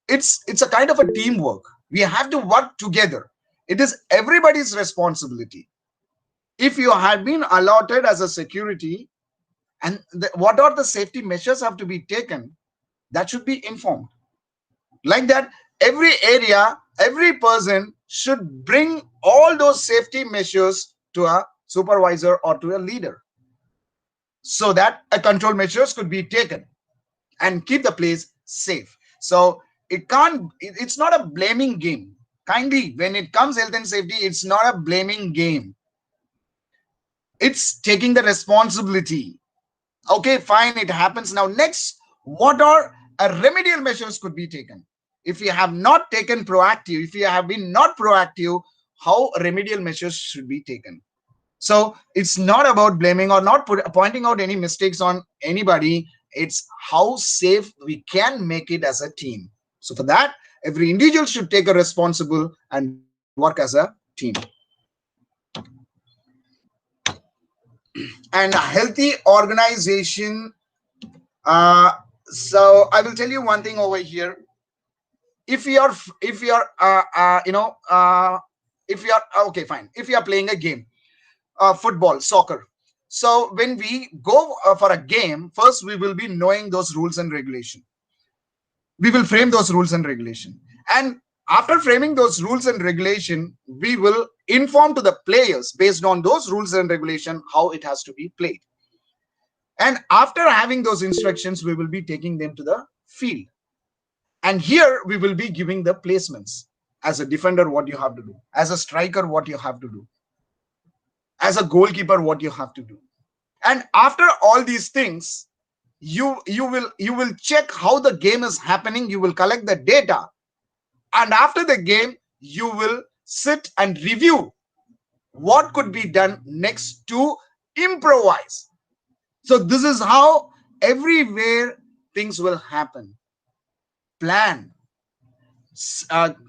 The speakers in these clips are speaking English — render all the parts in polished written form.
it's a kind of a teamwork. We have to work together. It is everybody's responsibility. If you have been allotted as a security, and what are the safety measures have to be taken, that should be informed. Like that, every area, every person should bring all those safety measures to a supervisor or to a leader, so that a control measures could be taken and keep the place safe. So it's not a blaming game. Kindly, when it comes health and safety, it's not a blaming game. It's taking the responsibility. Okay, fine, it happens. Now next, what are remedial measures could be taken? If you have not taken proactive, if you have been not proactive, how remedial measures should be taken? So it's not about blaming or not pointing out any mistakes on anybody. It's how safe we can make it as a team. So for that, every individual should take a responsible and work as a team. And a healthy organization. So I will tell you one thing over here. If you're okay, fine, if you are playing a game, football, soccer. So when we go for a game, first we will be knowing those rules and regulation. We will frame those rules and regulation, and after framing those rules and regulation, we will inform to the players based on those rules and regulation how it has to be played. And after having those instructions, we will be taking them to the field. And here we will be giving the placements. As a defender, what you have to do. As a striker, what you have to do. As a goalkeeper, what you have to do. And after all these things, you will check how the game is happening. You will collect the data. And after the game, you will sit and review what could be done next to improvise. So this is how everywhere things will happen. Plan,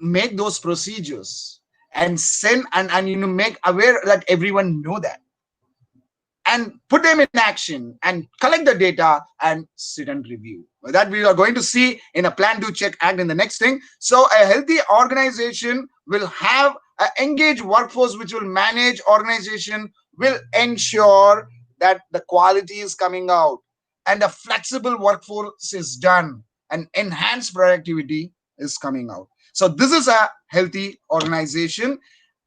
make those procedures, and send, and make aware that everyone know that, and put them in action and collect the data and sit and review. That we are going to see in a plan, do, check, act in the next thing. So a healthy organization will have an engaged workforce which will manage organization, will ensure that the quality is coming out and a flexible workforce is done and enhanced productivity is coming out. So this is a healthy organization.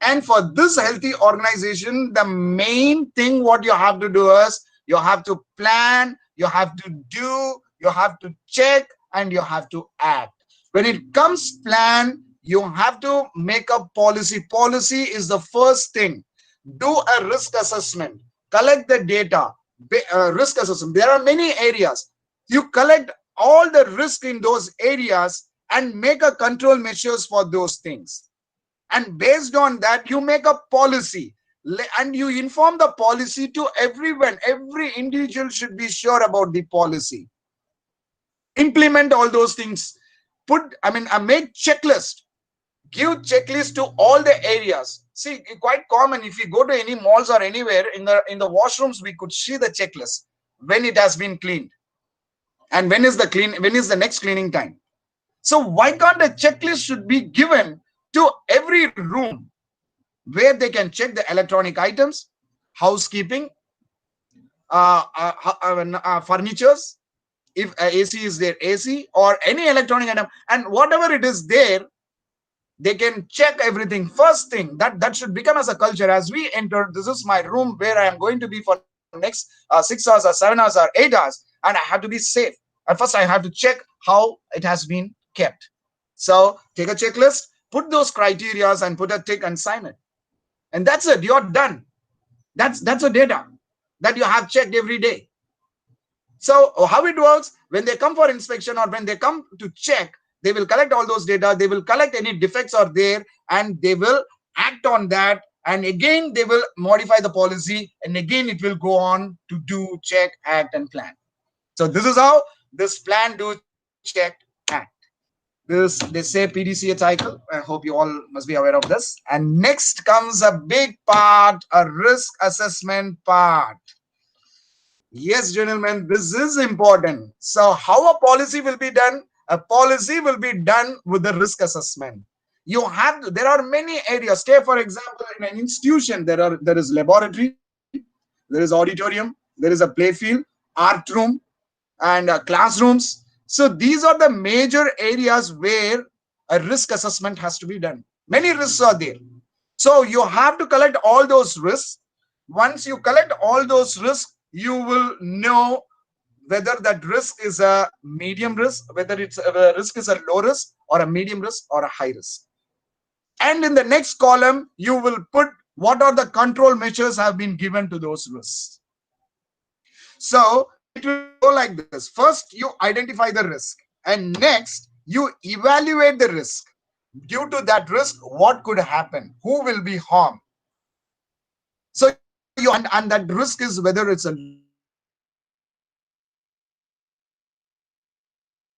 And for this healthy organization, the main thing what you have to do is you have to plan, you have to do, you have to check, and you have to act. When it comes plan, you have to make a policy. Policy is the first thing. Do a risk assessment, collect the data, risk assessment. There are many areas. You collect all the risk in those areas and make a control measures for those things. And based on that, you make a policy and you inform the policy to everyone. Every individual should be sure about the policy. Implement all those things. Make checklist. Give checklist to all the areas. See, quite common. If you go to any malls or anywhere, in the washrooms, we could see the checklist when it has been cleaned and when is the next cleaning time. So why can't a checklist should be given to every room where they can check the electronic items, housekeeping, furnitures, if AC is there, AC, or any electronic item, and whatever it is there, they can check everything. First thing, that should become as a culture. As we enter, this is my room where I am going to be for next 6 hours or 7 hours or 8 hours, and I have to be safe. At first, I have to check how it has been kept. So take a checklist, put those criterias and put a tick and sign it. And that's it, you're done. That's a data that you have checked every day. So how it works, when they come for inspection or when they come to check, they will collect all those data, they will collect any defects are there, and they will act on that. And again, they will modify the policy, and again, it will go on to do, check, act, and plan. So this is how this plan, do, check, act. This, they say PDCA cycle. I hope you all must be aware of this. And next comes a big part, a risk assessment part. Yes, gentlemen, this is important. So how a policy will be done A policy will be done with the risk assessment. You have to, there are many areas. Say, for example, in an institution, there is laboratory, there is auditorium, there is a play field, art room, and classrooms. So these are the major areas where a risk assessment has to be done. Many risks are there. So you have to collect all those risks. Once you collect all those risks, you will know whether that risk is a medium risk, whether it's a risk is a low risk or a medium risk or a high risk. And in the next column, you will put what are the control measures have been given to those risks. So it will go like this. First, you identify the risk, and next, you evaluate the risk. Due to that risk, what could happen? Who will be harmed? So and that risk is whether it's a low risk or a medium risk or a high risk.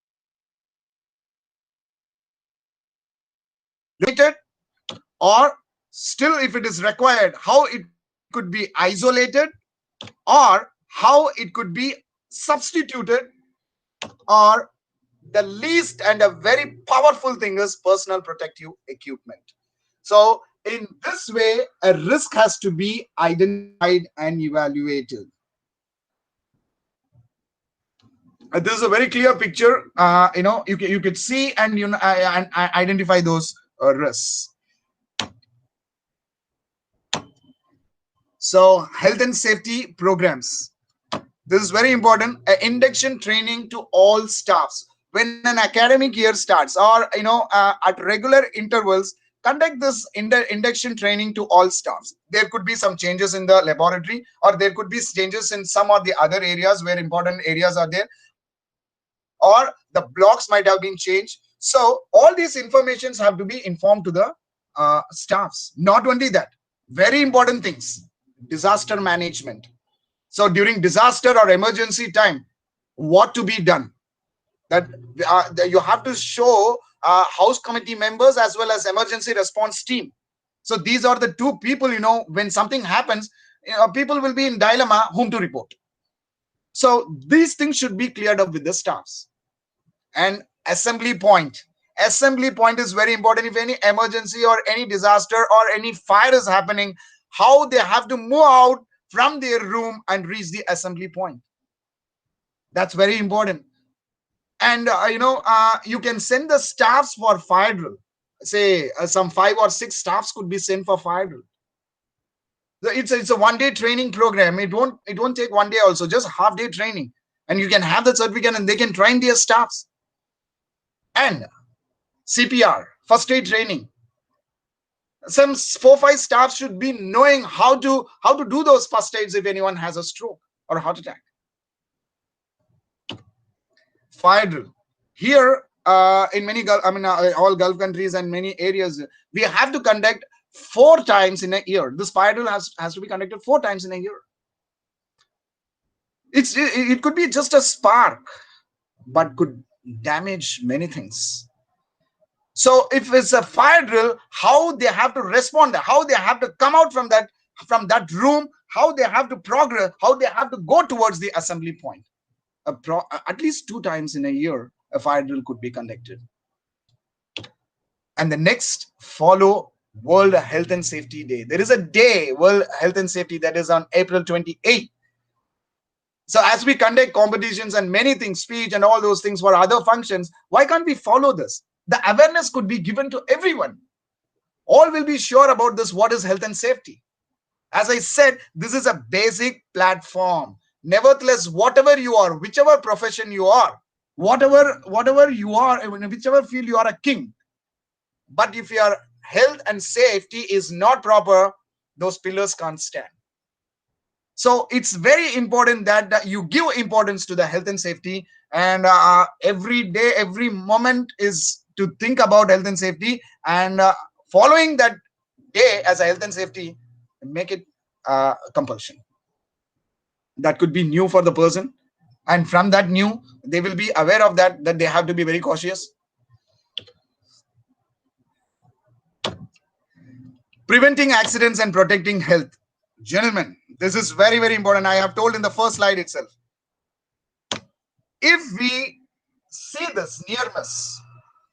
So you have to identify it, or still, if it is required, how it could be isolated, or how it could be substituted, or the least and a very powerful thing is personal protective equipment. So in this way, a risk has to be identified and evaluated. This is a very clear picture. You could see and and identify those risks. So health and safety programs. This is very important. Induction training to all staffs. When an academic year starts, or at regular intervals, conduct this induction training to all staffs. There could be some changes in the laboratory, or there could be changes in some of the other areas where important areas are there, or the blocks might have been changed. So all these informations have to be informed to the staffs. Not only that, very important things: disaster management. So during disaster or emergency time, what to be done? That you have to show house committee members as well as emergency response team. So these are the two people. When something happens, people will be in dilemma whom to report. So these things should be cleared up with the staffs. And assembly point. Assembly point is very important. If any emergency or any disaster or any fire is happening, how they have to move out from their room and reach the assembly point. That's very important. And you can send the staffs for fire drill. Say some 5 or 6 staffs could be sent for fire drill. So it's a 1 day training program. It won't take 1 day, also just half-day training, and you can have the certificate and they can train their staffs. And CPR, first aid training. Some 4-5 staff should be knowing how to do those first aids if anyone has a stroke or a heart attack. Fire drill. Here, in many all Gulf countries and many areas, we have to conduct 4 times in a year. This fire drill has to be conducted 4 times in a year. It could be just a spark, but could damage many things. So if it's a fire drill, how they have to respond, how they have to come out from that room, how they have to progress, how they have to go towards the assembly point. At least 2 times in a year, a fire drill could be conducted. And the next, follow World Health and Safety Day. There is a day, World Health and Safety, that is on April 28th. So as we conduct competitions and many things, speech and all those things for other functions, why can't we follow this? The awareness could be given to everyone. All will be sure about this, what is health and safety. As I said, this is a basic platform. Nevertheless, whatever you are, whichever profession you are, whatever you are, in whichever field you are a king. But if your health and safety is not proper, those pillars can't stand. So it's very important that you give importance to the health and safety, and every day, every moment is to think about health and safety, and following that day as a health and safety, make it compulsion. That could be new for the person, and from that new, they will be aware of that they have to be very cautious. Preventing accidents and protecting health. Gentlemen, this is very important. I have told in the first slide itself. If we see this near miss,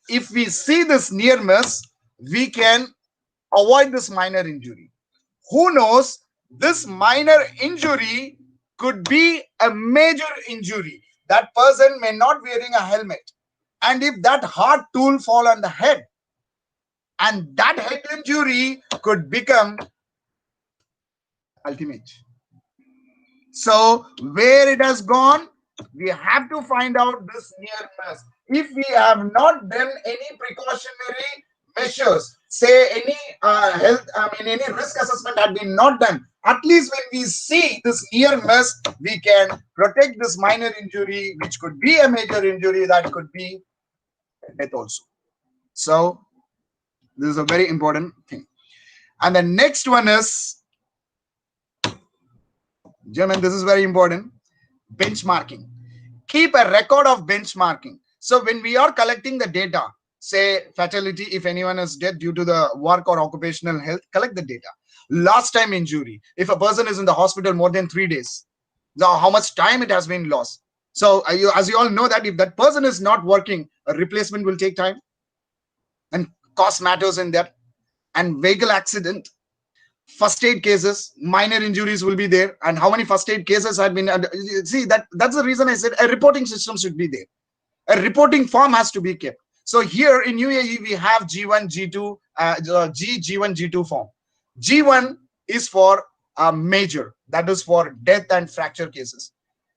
if we see this near miss, we can avoid this minor injury. Who knows, this minor injury could be a major injury. That person may not wearing a helmet, and if that hard tool fall on the head, and that head injury could become ultimate. So where it has gone, we have to find out this near miss. If we have not done any precautionary measures, say any health, any risk assessment had been not done, at least when we see this near miss, we can protect this minor injury, which could be a major injury, that could be death also. So this is a very important thing. And the next one is, gentlemen, this is very important, benchmarking. Keep a record of benchmarking. So when we are collecting the data, say fatality, if anyone is dead due to the work or occupational health, collect the data. Last time injury, if a person is in the hospital more than 3 days, how much time it has been lost. So as you all know that if that person is not working, a replacement will take time, and cost matters in that. And vehicle accident, first aid cases, minor injuries will be there, and how many first aid cases have been see, that's the reason I said a reporting system should be there. A reporting form has to be kept. So here in UAE we have G1 G2 G1 G2 form. G1 is for major, that is for death and fracture cases.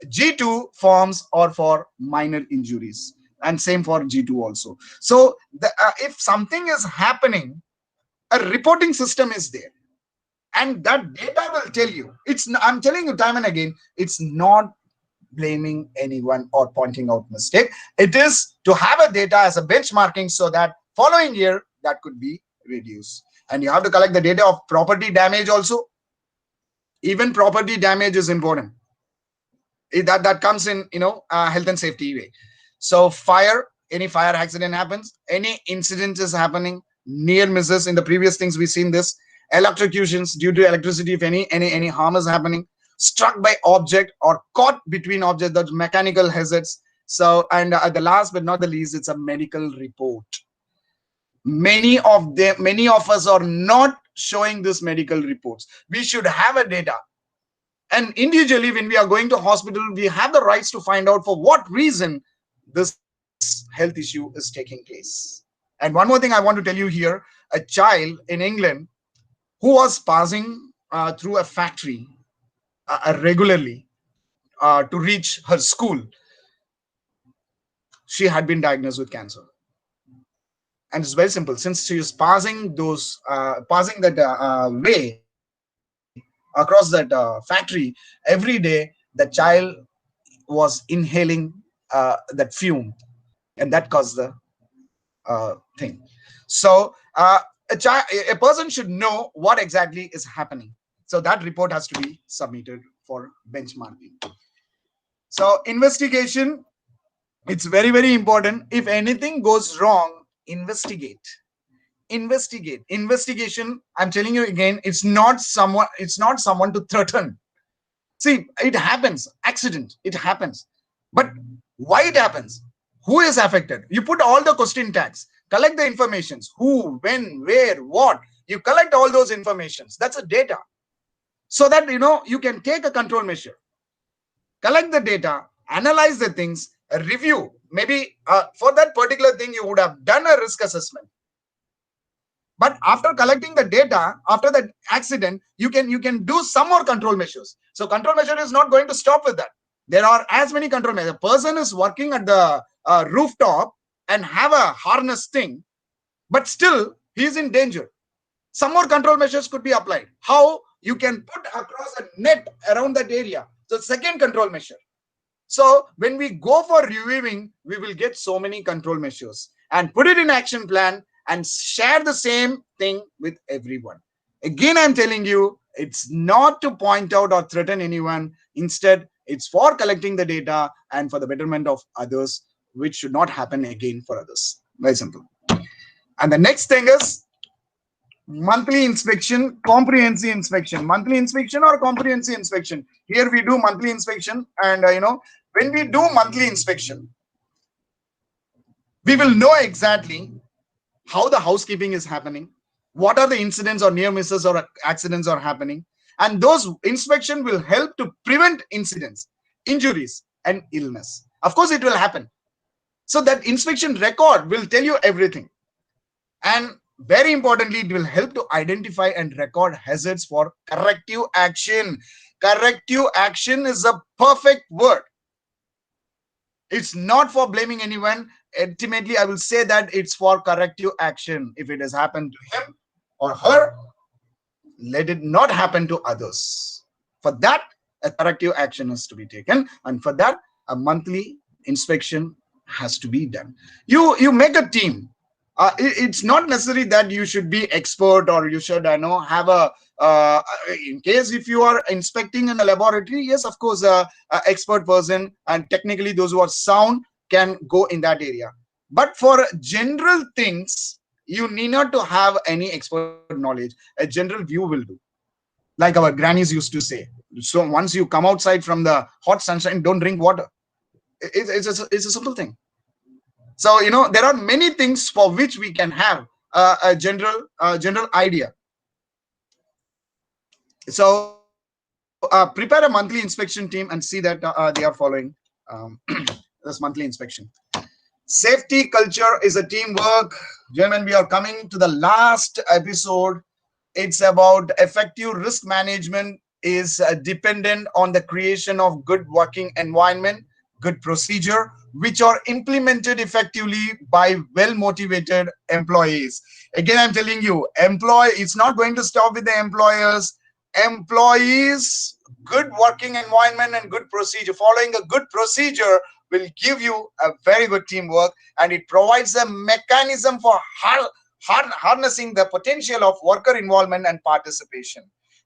G2 forms are for minor injuries, and same for G2 also. So if something is happening, a reporting system is there, and that data will tell you. I'm telling you time and again, it's not blaming anyone or pointing out mistake. It is to have a data as a benchmarking, so that following year that could be reduced. And you have to collect the data of property damage also. Even property damage is important. That comes in health and safety way. So fire, any fire accident happens, any incident is happening, near misses, in the previous things we've seen this, electrocutions due to electricity, if any harm is happening, struck by object or caught between objects, those mechanical hazards. So, and the last but not the least, it's a medical report. Many of us are not showing this medical reports. We should have a data, and individually when we are going to hospital, we have the rights to find out for what reason this health issue is taking place. And one more thing I want to tell you here, a child in England who was passing through a factory regularly to reach her school, she had been diagnosed with cancer. And it's very simple, since she is passing that way across that factory every day, the child was inhaling that fume, and that caused the thing. So a person should know what exactly is happening. So that report has to be submitted for benchmarking. So investigation, it's very, very important. If anything goes wrong, investigation. I'm telling you again, it's not someone to threaten. See, it happens, accident, it happens. But why it happens? Who is affected? You put all the question tags, collect the informations, who, when, where, what. You collect all those informations. That's a data. So that you can take a control measure. Collect the data, analyze the things, review. Maybe for that particular thing, you would have done a risk assessment. But after collecting the data, after that accident, you can do some more control measures. So control measure is not going to stop with that. There are as many control measures. A person is working at the rooftop and have a harness thing, but still he is in danger. Some more control measures could be applied. How? You can put across a net around that area. So second control measure. So when we go for reviewing, we will get so many control measures and put it in action plan and share the same thing with everyone. Again, I'm telling you, it's not to point out or threaten anyone. Instead, it's for collecting the data and for the betterment of others, which should not happen again for others. Very simple. And the next thing is monthly inspection, comprehensive inspection. Monthly inspection or comprehensive inspection. Here we do monthly inspection, and when we do monthly inspection, We will know exactly how the housekeeping is happening, what are the incidents or near misses or accidents are happening, and those inspection will help to prevent incidents, injuries, and illness. Of course, it will happen. So that inspection record will tell you everything. And very importantly, it will help to identify and record hazards for corrective action. Corrective action is a perfect word. It's not for blaming anyone. Ultimately, I will say that it's for corrective action. If it has happened to him or her, let it not happen to others. For that, a corrective action is to be taken, and for that, a monthly inspection has to be done. You make a team. It's not necessary that you should be expert or you should I know have a in case if you are inspecting in a laboratory, yes, of course, a expert person and technically those who are sound can go in that area. But for general things, you need not to have any expert knowledge. A general view will do, like our grannies used to say. So once you come outside from the hot sunshine, don't drink water. It's a simple thing. So there are many things for which we can have a general idea. So prepare a monthly inspection team and see that they are following um, this monthly inspection. Safety culture is a teamwork. Gentlemen, we are coming to the last episode. It's about effective risk management is dependent on the creation of good working environment, good procedure, which are implemented effectively by well-motivated employees. Again, I'm telling you, it's not going to stop with the employers. Employees, good working environment and good procedure. Following a good procedure will give you a very good teamwork, and it provides a mechanism for harnessing the potential of worker involvement and participation.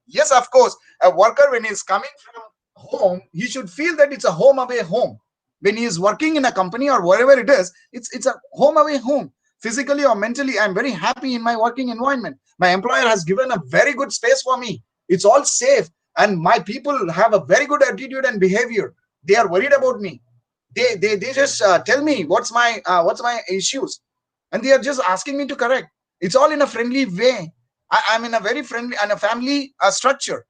Yes, of course, a worker when he is coming from home, he should feel that it's a home away home. When he is working in a company or wherever it is, it's a home away home. Physically or mentally, I'm very happy in my working environment. My employer has given a very good space for me. It's all safe, and my people have a very good attitude and behavior. They are worried about me. They just tell me what's my issues, and they are just asking me to correct. It's all in a friendly way. I'm in a very friendly and a family structure.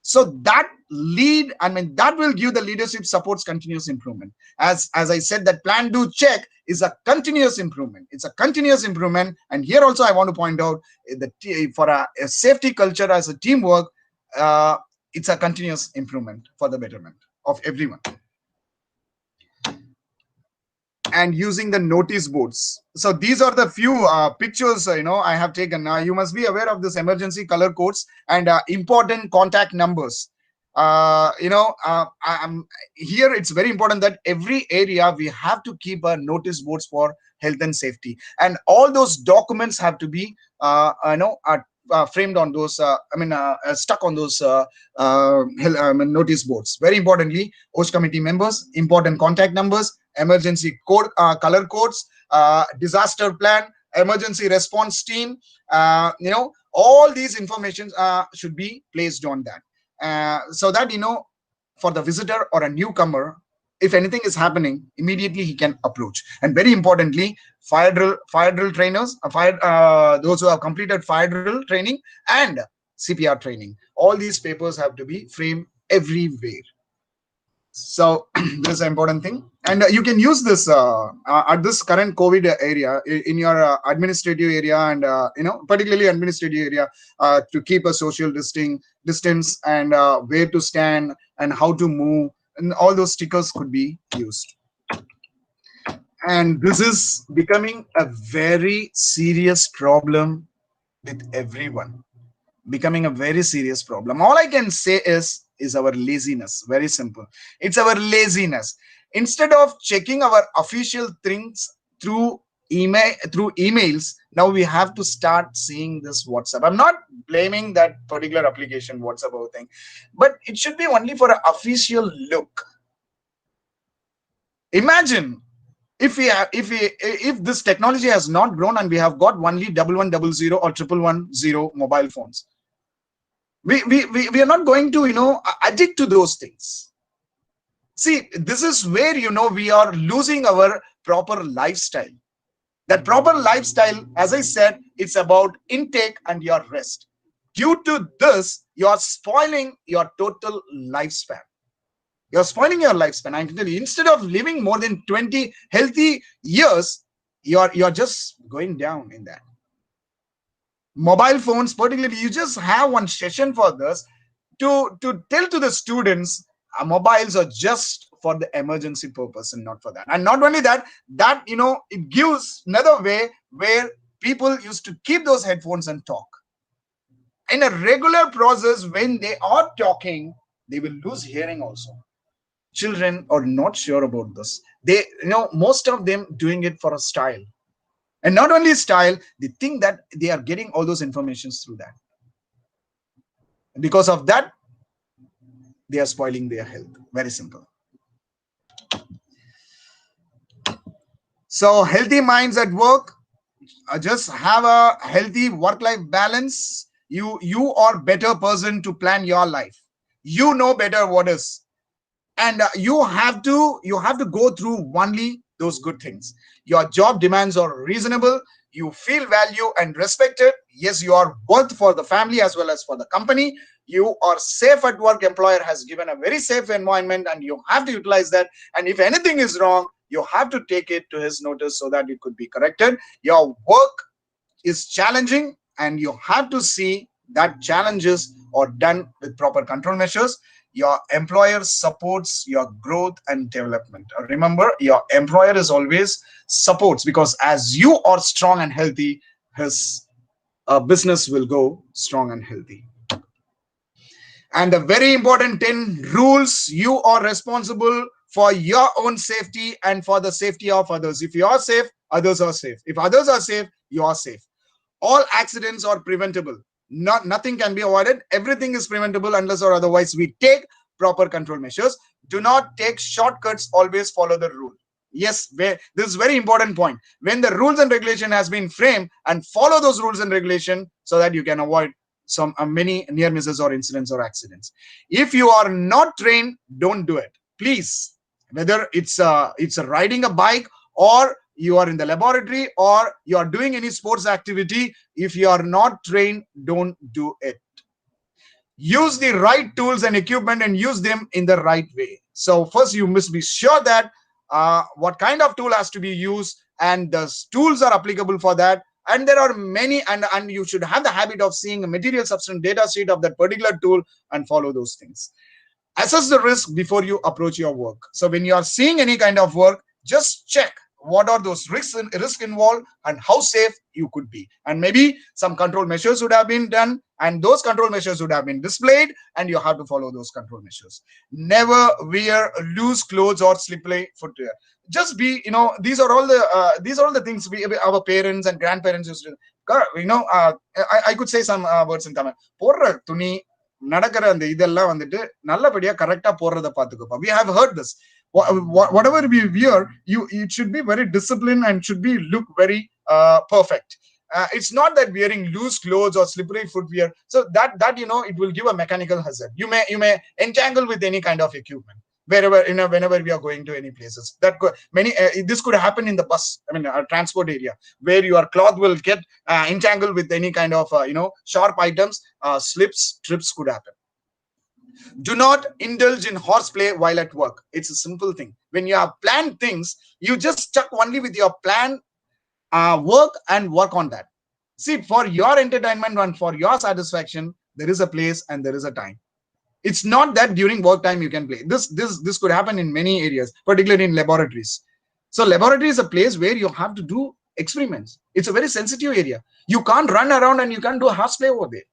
So that will give the leadership supports continuous improvement. As I said, that plan, do, check is a continuous improvement. It's a continuous improvement. And here also I want to point out that for a safety culture as a teamwork, uh, it's a continuous improvement for the betterment of everyone. And using the notice boards. So these are the few pictures I have taken. You must be aware of this emergency color codes and important contact numbers. Here it's very important that every area we have to keep a notice boards for health and safety, and all those documents have to be framed on those stuck on those notice boards. Very importantly, host committee members, important contact numbers, emergency code color codes, disaster plan, emergency response team, all these information should be placed on that, so that for the visitor or a newcomer, if anything is happening, immediately he can approach. And very importantly, fire drill trainers, those who have completed fire drill training and CPR training, all these papers have to be framed everywhere. So this is an important thing, and you can use this at this current COVID area in your administrative area, and particularly administrative area, to keep a social distance, and where to stand and how to move, and all those stickers could be used. And this is becoming a very serious problem with everyone. Becoming a very serious problem. All I can say is our laziness. Very simple. It's our laziness. Instead of checking our official things through emails, now we have to start seeing this WhatsApp. I'm not blaming that particular application WhatsApp or thing, but it should be only for an official look. Imagine if this technology has not grown and we have got only 1100 or 1110 mobile phones, we are not going to addict to those things. See, this is where we are losing our proper lifestyle. That proper lifestyle, as I said, it's about intake and your rest. Due to this, you're spoiling your total lifespan. You're spoiling your lifespan. I can tell you, instead of living more than 20 healthy years, you're just going down in that. Mobile phones, particularly, you just have one session for this to tell to the students, mobiles are just for the emergency purpose and not for that. And not only that, it gives another way where people used to keep those headphones and talk in a regular process. When they are talking, they will lose hearing also. Children are not sure about this. They, most of them doing it for a style. And not only style, they think that they are getting all those informations through that. And because of that, they are spoiling their health. Very simple. So healthy minds at work, just have a healthy work-life balance. You are better person to plan your life. You know better what is, and you have to go through only those good things. Your job demands are reasonable. You feel value and respected. Yes, you are worth for the family as well as for the company. You are safe at work. Employer has given a very safe environment, and you have to utilize that. And if anything is wrong, you have to take it to his notice so that it could be corrected. Your work is challenging, and you have to see that challenges are done with proper control measures. Your employer supports your growth and development. Remember, your employer is always supports, because as you are strong and healthy, his business will go strong and healthy. And the very important 10 rules: you are responsible for your own safety and for the safety of others. If you are safe, others are safe. If others are safe, you are safe. All accidents are preventable. Nothing can be avoided. Everything is preventable unless or otherwise we take proper control measures. Do not take shortcuts. Always follow the rule. Yes, this is very important point. When the rules and regulation has been framed, and follow those rules and regulation so that you can avoid some many near misses or incidents or accidents. If you are not trained, don't do it, please. Whether it's a riding a bike, or you are in the laboratory, or you are doing any sports activity, if you are not trained, don't do it. Use the right tools and equipment, and use them in the right way. So first, you must be sure that what kind of tool has to be used, and the tools are applicable for that. And there are many, and you should have the habit of seeing a material substance data sheet of that particular tool and follow those things. Assess the risk before you approach your work. So when you are seeing any kind of work, just check what are those risk involved and how safe you could be. And maybe some control measures would have been done, and those control measures would have been displayed, and you have to follow those control measures. Never wear loose clothes or slippery footwear. Just be, these are all the things our parents and grandparents used to. I could say some words in Tamil. போடுற துணி, நடக்கிற அந்த இதெல்லாம் வந்துட்டு நல்லபடியா கரெக்டா போடுறத பாத்துக்கோப்பா. We have heard this. Whatever we wear, it should be very disciplined and should be look very perfect. It's not that wearing loose clothes or slippery footwear, so that it will give a mechanical hazard. You may entangle with any kind of equipment whenever we are going to any places. This could happen in the bus, transport area, where your cloth will get entangled with any kind of sharp items. Slips, trips could happen. Do not indulge in horseplay while at work. It's a simple thing. When you have planned things, you just stuck only with your plan, work, and work on that. See, for your entertainment and for your satisfaction, there is a place and there is a time. It's not that during work time you can play. This could happen in many areas, particularly in laboratories. So laboratory is a place where you have to do experiments. It's a very sensitive area. You can't run around and you can't do horseplay over there.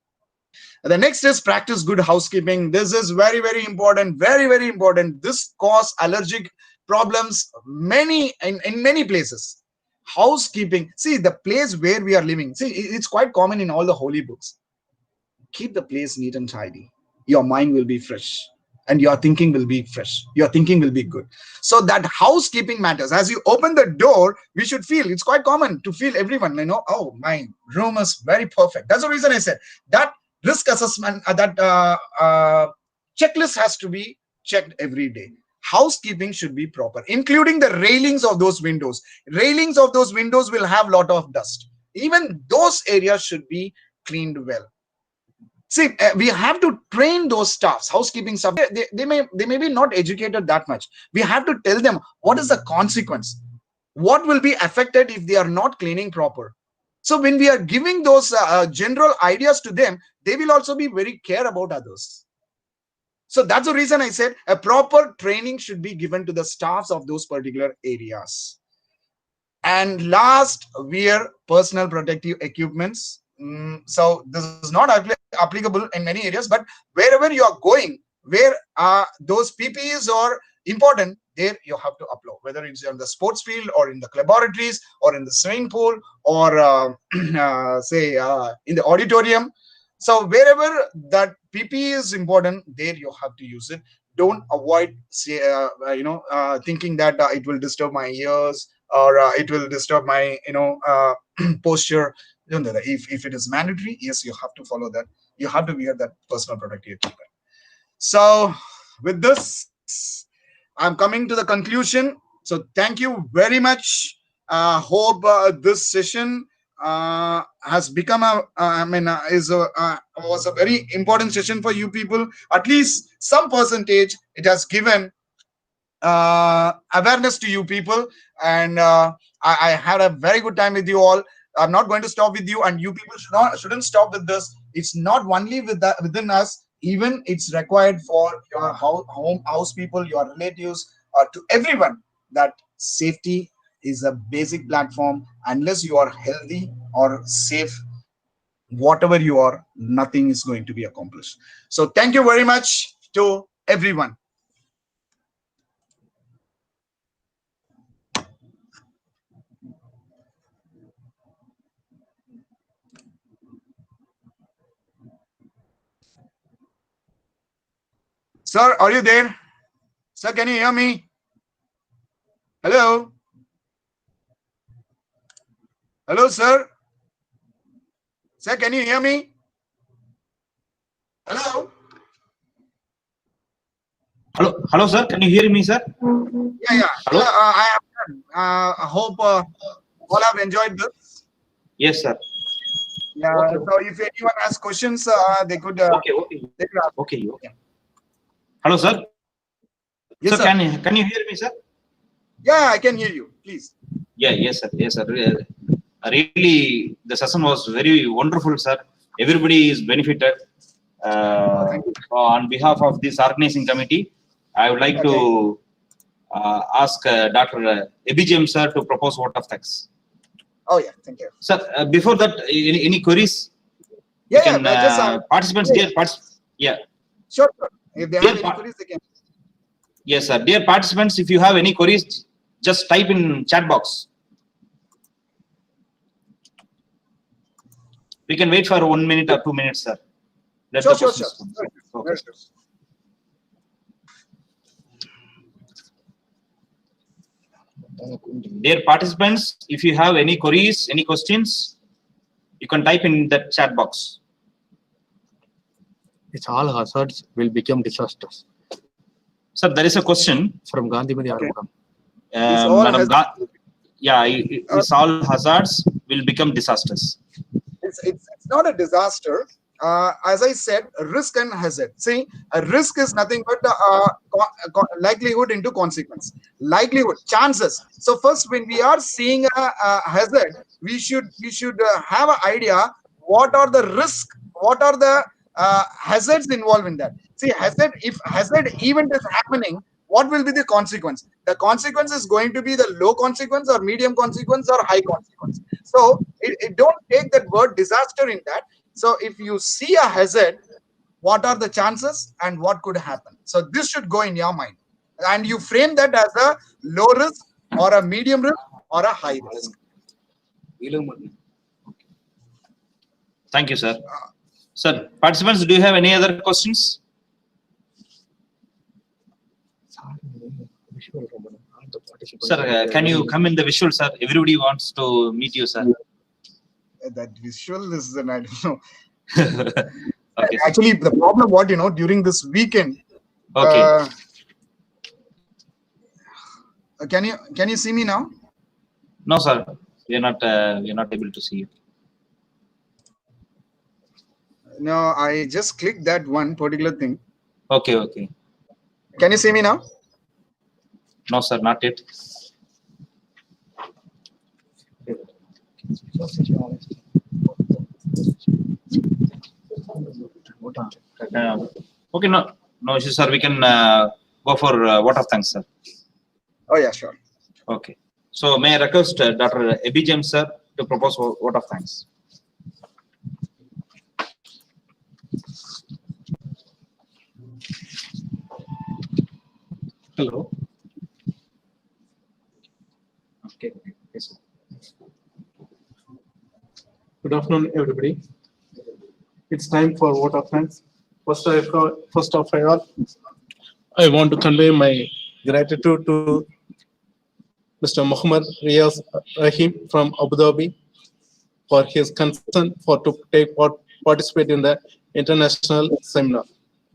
The next is practice good housekeeping. This is very, very important. Very, very important. This cause allergic problems in many places. Housekeeping. See, the place where we are living. See, it's quite common in all the holy books. Keep the place neat and tidy. Your mind will be fresh, and your thinking will be fresh. Your thinking will be good. So that housekeeping matters. As you open the door, we should feel. It's quite common to feel everyone. Oh, my room is very perfect. That's the reason I said that. Risk assessment, that checklist has to be checked every day. housekeeping should be proper, including the railings of those windows. Railings of those windows will have lot of dust. Even those areas should be cleaned well. See, we have to train those staffs, housekeeping staff. They may be not educated that much. We have to tell them what is the consequence, what will be affected if they are not cleaning proper. So when we are giving those general ideas to them, they will also be very care about others. So that's the reason I said a proper training should be given to the staffs of those particular areas. And last, wear personal protective equipments. So this is not applicable in many areas, but wherever you are going, where those PPEs are important, there you have to upload, whether it's on the sports field or in the laboratories or in the swimming pool or say in the auditorium. So wherever that PPE is important, there you have to use it. Don't avoid thinking that it will disturb my ears or it will disturb my posture. Don't do that. If it is mandatory, yes, you have to follow that. You have to wear that personal protective equipment. So with this, I'm coming to the conclusion. So thank you very much. Hope this session has become was a very important session for you people. At least some percentage it has given awareness to you people, and I had a very good time with you all. I'm not going to stop with you, and you people shouldn't stop with this. It's not only within us, even it's required for your house people, your relatives, to everyone, that safety is a basic platform. Unless you are healthy or safe, whatever you are, nothing is going to be accomplished. So thank you very much to everyone. Sir, are you there? Sir, can you hear me? Hello? Hello, sir? Sir, can you hear me? Hello? Hello, sir. Can you hear me, sir? Yeah. Hello? I hope all have enjoyed this. Yes, sir. Yeah. So if anyone has questions, they could. Okay. They could ask. Okay. Yeah. Hello, sir. Yes, sir, sir. can you hear me, sir? Yeah, I can hear you. Please. Yes, sir. Really, the session was very wonderful, sir. Everybody is benefited. Thank you. On behalf of this organizing committee, I would like to ask Dr. Abhijam sir to propose vote of thanks. Oh yeah, thank you. Sir, before that, any queries? Yeah, you can, participants, dear participants. Yeah. Sure. If they have any queries, they can. Yes, sir. Dear participants, if you have any queries, just type in chat box. We can wait for 1 minute or 2 minutes, sir. Sure. Okay. Dear participants, if you have any queries, any questions, you can type in that chat box. It's all hazards will become disasters. Sir, there is a question From Gandhimati Arugam. Madam it's all hazards will become disasters. It's not a disaster. As I said, risk and hazard. See, a risk is nothing but likelihood into consequence. Likelihood, chances. So first, when we are seeing a hazard, we should have an idea what are the risks, what are the hazards involved in that. See, if hazard event is happening, what will be the consequence? The consequence is going to be the low consequence or medium consequence or high consequence. So it don't take that word disaster in that. So if you see a hazard, what are the chances and what could happen? So this should go in your mind, and you frame that as a low risk or a medium risk or a high risk. Thank you, sir. Sir, participants, do you have any other questions? Sir, can you come in the visual, sir? Everybody wants to meet you, sir. That visual is, I don't know. Okay, actually, the problem, during this weekend, okay. Can you see me now? No, sir. We are not able to see you. No, I just clicked that one particular thing. Okay. Can you see me now? No, sir, not yet. Okay, no issue, sir. We can go for vote of thanks, sir. Oh yeah, sure. Okay. So may I request Dr. Abhijam sir to propose vote of thanks. Hello. Okay. Yes, sir. Good afternoon, everybody. It's time for vote of thanks. First of all, I want to convey my gratitude to Mr. Muhammad Riyaz Rahim from Abu Dhabi for his concern participate in the international seminar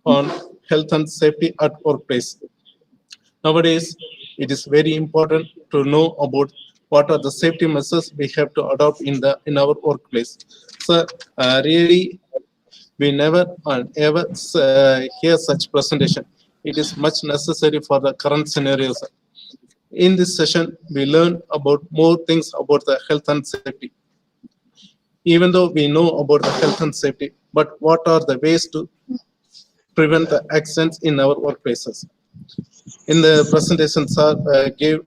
on health and safety at workplace. Nowadays, it is very important to know about what are the safety measures we have to adopt in our workplace. So, really, we never ever hear such presentation. It is much necessary for the current scenarios. In this session, we learn about more things about the health and safety. Even though we know about the health and safety, but what are the ways to prevent the accidents in our workplaces? In the presentation, sir gave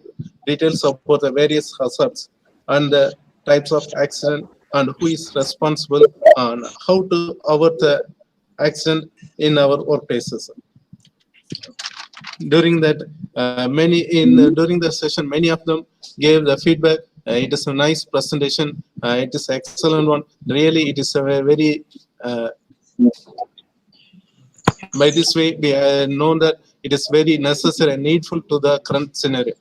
details about the various hazards and the types of accident and who is responsible and how to avoid the accident in our workplaces. During that, during the session, many of them gave the feedback. It is a nice presentation. It is an excellent one. Really, it is a very. By this way, we know that it is very necessary and needful to the current scenario.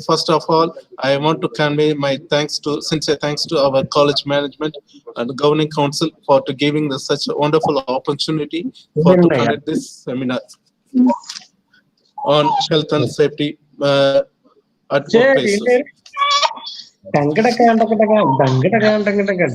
First of all, I want to convey my sincere thanks to our college management and the governing council for giving such a wonderful opportunity to conduct this seminar on health and safety at workplaces.